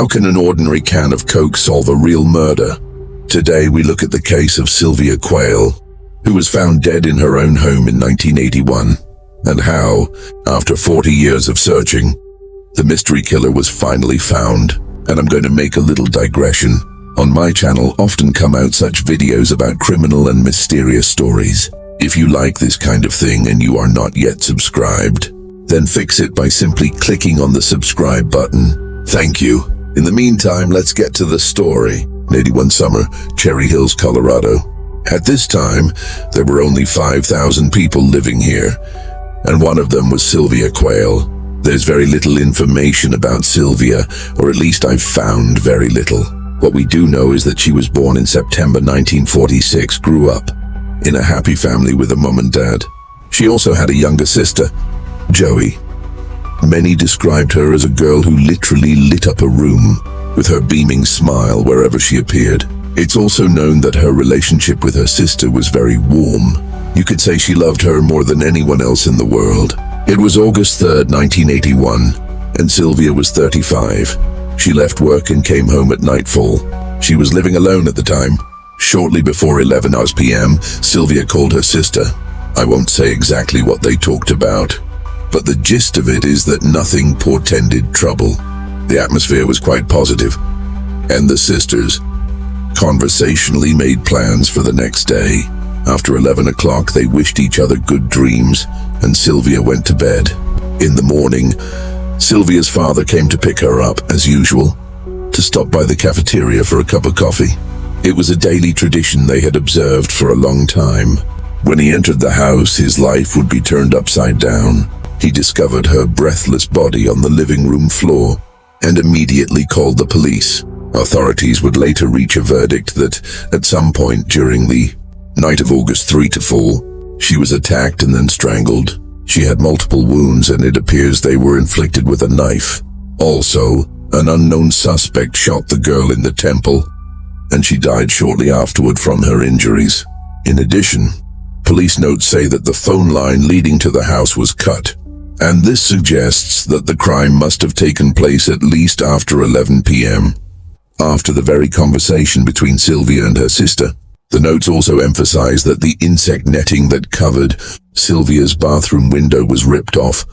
How can an ordinary can of Coke solve a real murder? Today we look at the case of Sylvia Quayle, who was found dead in her own home in 1981, and how, after 40 years of searching, the mystery killer was finally found. And I'm going to make a little digression. On my channel often come out such videos about criminal and mysterious stories. If you like this kind of thing and you are not yet subscribed, then fix it by simply clicking on the subscribe button. Thank you. In the meantime, let's get to the story. 81 summer, Cherry Hills, Colorado. At this time, there were only 5,000 people living here, and one of them was Sylvia Quayle. There's very little information about Sylvia, or at least I've found very little. What we do know is that she was born in September 1946, grew up in a happy family with a mom and dad. She also had a younger sister, Joey. Many described her as a girl who literally lit up a room with her beaming smile wherever she appeared. It's also known that her relationship with her sister was very warm. You could say she loved her more than anyone else in the world. It was August 3rd, 1981, and Sylvia was 35. She left work and came home at nightfall. She was living alone at the time. Shortly before 11 p.m., Sylvia called her sister. I won't say exactly what they talked about, but the gist of it is that nothing portended trouble. The atmosphere was quite positive, and the sisters conversationally made plans for the next day. After 11 o'clock, they wished each other good dreams, and Sylvia went to bed. In the morning, Sylvia's father came to pick her up, as usual, to stop by the cafeteria for a cup of coffee. It was a daily tradition they had observed for a long time. When he entered the house, his life would be turned upside down. He discovered her breathless body on the living room floor and immediately called the police. Authorities would later reach a verdict that, at some point during the night of August 3 to 4, she was attacked and then strangled. She had multiple wounds, and it appears they were inflicted with a knife. Also, an unknown suspect shot the girl in the temple, and she died shortly afterward from her injuries. In addition, police notes say that the phone line leading to the house was cut, and this suggests that the crime must have taken place at least after 11 p.m. After the very conversation between Sylvia and her sister, the notes also emphasize that the insect netting that covered Sylvia's bathroom window was ripped off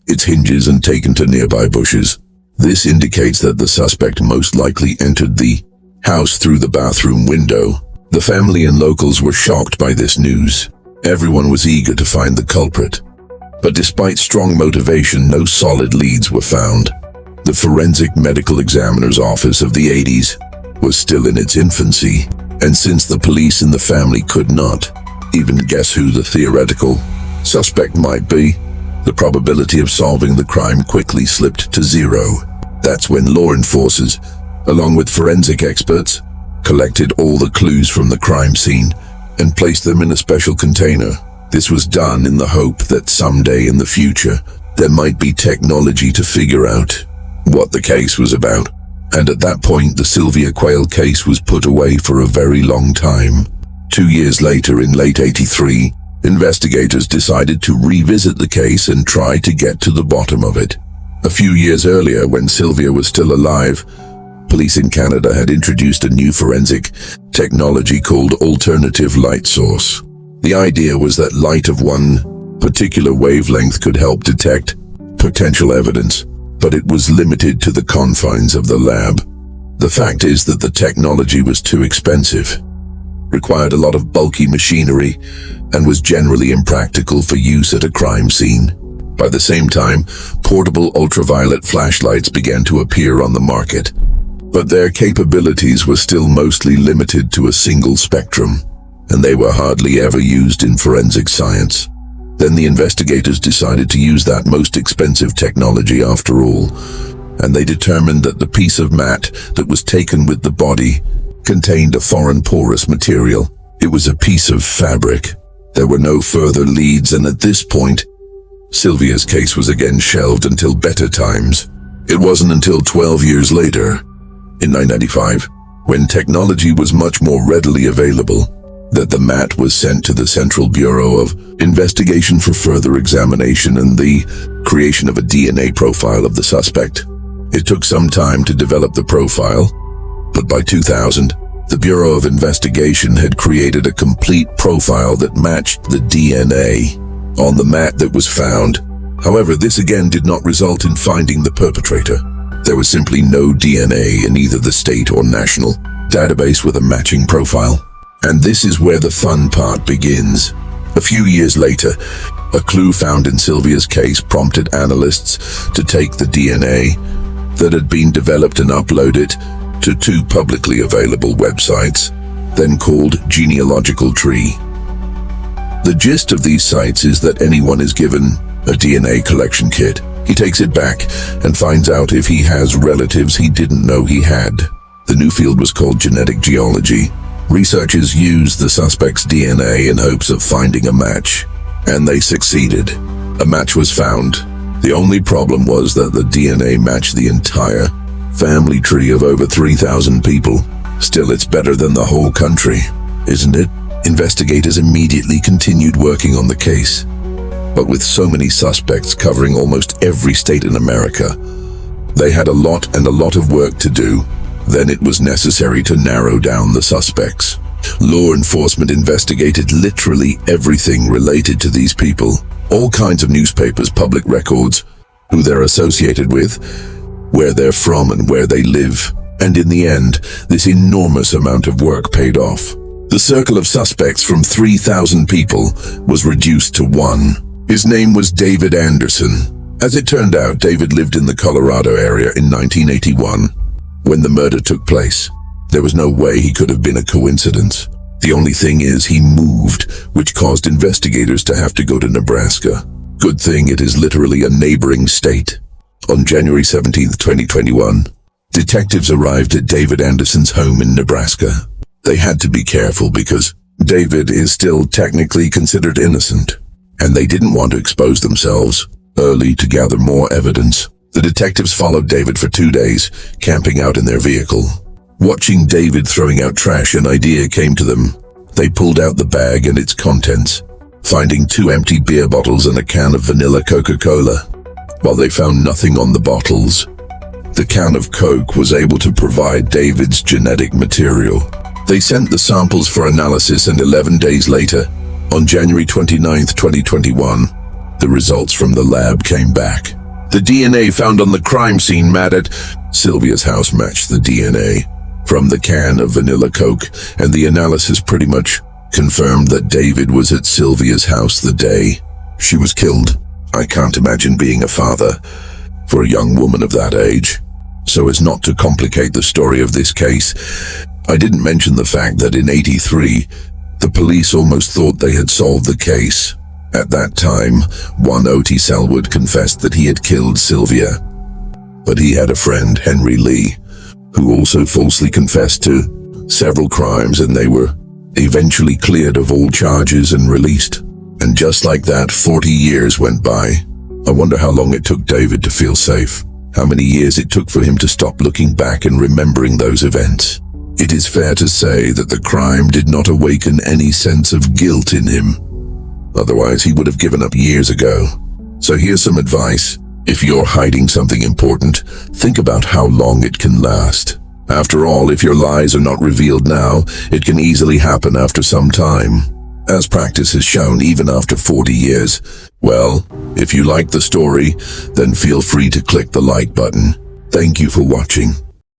its hinges and taken to nearby bushes. This indicates that the suspect most likely entered the house through the bathroom window. The family and locals were shocked by this news. Everyone was eager to find the culprit. But despite strong motivation, no solid leads were found. The forensic medical examiner's office of the 80s was still in its infancy, and since the police and the family could not even guess who the theoretical suspect might be, the probability of solving the crime quickly slipped to zero. That's when law enforcers, along with forensic experts, collected all the clues from the crime scene and placed them in a special container. This was done in the hope that someday in the future there might be technology to figure out what the case was about. And at that point, the Sylvia Quayle case was put away for a very long time. 2 years later, in late '83, investigators decided to revisit the case and try to get to the bottom of it. A few years earlier, when Sylvia was still alive, police in Canada had introduced a new forensic technology called alternative light source. The idea was that light of one particular wavelength could help detect potential evidence, but it was limited to the confines of the lab. The fact is that the technology was too expensive, required a lot of bulky machinery, and was generally impractical for use at a crime scene. By the same time, portable ultraviolet flashlights began to appear on the market, but their capabilities were still mostly limited to a single spectrum, and they were hardly ever used in forensic science. Then the investigators decided to use that most expensive technology after all, and they determined that the piece of mat that was taken with the body contained a foreign porous material. It was a piece of fabric. There were no further leads, and at this point, Sylvia's case was again shelved until better times. It wasn't until 12 years later, in 1995, when technology was much more readily available, that the mat was sent to the Central Bureau of Investigation for further examination and the creation of a DNA profile of the suspect. It took some time to develop the profile, but by 2000, the Bureau of Investigation had created a complete profile that matched the DNA on the mat that was found. However, this again did not result in finding the perpetrator. There was simply no DNA in either the state or national database with a matching profile. And this is where the fun part begins. A few years later, a clue found in Sylvia's case prompted analysts to take the DNA that had been developed and upload it to 2 publicly available websites, then called Genealogical Tree. The gist of these sites is that anyone is given a DNA collection kit. He takes it back and finds out if he has relatives he didn't know he had. The new field was called genetic geology. Researchers used the suspect's DNA in hopes of finding a match, and they succeeded. A match was found. The only problem was that the DNA matched the entire family tree of over 3,000 people. Still, it's better than the whole country, isn't it? Investigators immediately continued working on the case. But with so many suspects covering almost every state in America, they had a lot of work to do. Then it was necessary to narrow down the suspects. Law enforcement investigated literally everything related to these people. All kinds of newspapers, public records, who they're associated with, where they're from and where they live. And in the end, this enormous amount of work paid off. The circle of suspects from 3,000 people was reduced to 1. His name was David Anderson. As it turned out, David lived in the Colorado area in 1981. When the murder took place, there was no way he could have been a coincidence. The only thing is he moved, which caused investigators to have to go to Nebraska. Good thing it is literally a neighboring state. On January 17, 2021, detectives arrived at David Anderson's home in Nebraska. They had to be careful because David is still technically considered innocent, and they didn't want to expose themselves early to gather more evidence. The detectives followed David for 2 days, camping out in their vehicle. Watching David throwing out trash, an idea came to them. They pulled out the bag and its contents, finding 2 empty beer bottles and a can of vanilla Coca-Cola. While they found nothing on the bottles, the can of Coke was able to provide David's genetic material. They sent the samples for analysis, and 11 days later, on January 29, 2021, the results from the lab came back. The DNA found on the crime scene mat at Sylvia's house matched the DNA from the can of vanilla Coke, and the analysis pretty much confirmed that David was at Sylvia's house the day she was killed. I can't imagine being a father for a young woman of that age. So as not to complicate the story of this case, I didn't mention the fact that in '83, the police almost thought they had solved the case. At that time, one O.T. Selwood confessed that he had killed Sylvia. But he had a friend, Henry Lee, who also falsely confessed to several crimes, and they were eventually cleared of all charges and released. And just like that, 40 years went by. I wonder how long it took David to feel safe. How many years it took for him to stop looking back and remembering those events. It is fair to say that the crime did not awaken any sense of guilt in him. Otherwise, he would have given up years ago. So here's some advice. If you're hiding something important, think about how long it can last. After all, if your lies are not revealed now, it can easily happen after some time. As practice has shown, even after 40 years. Well, if you like the story, then feel free to click the like button. Thank you for watching.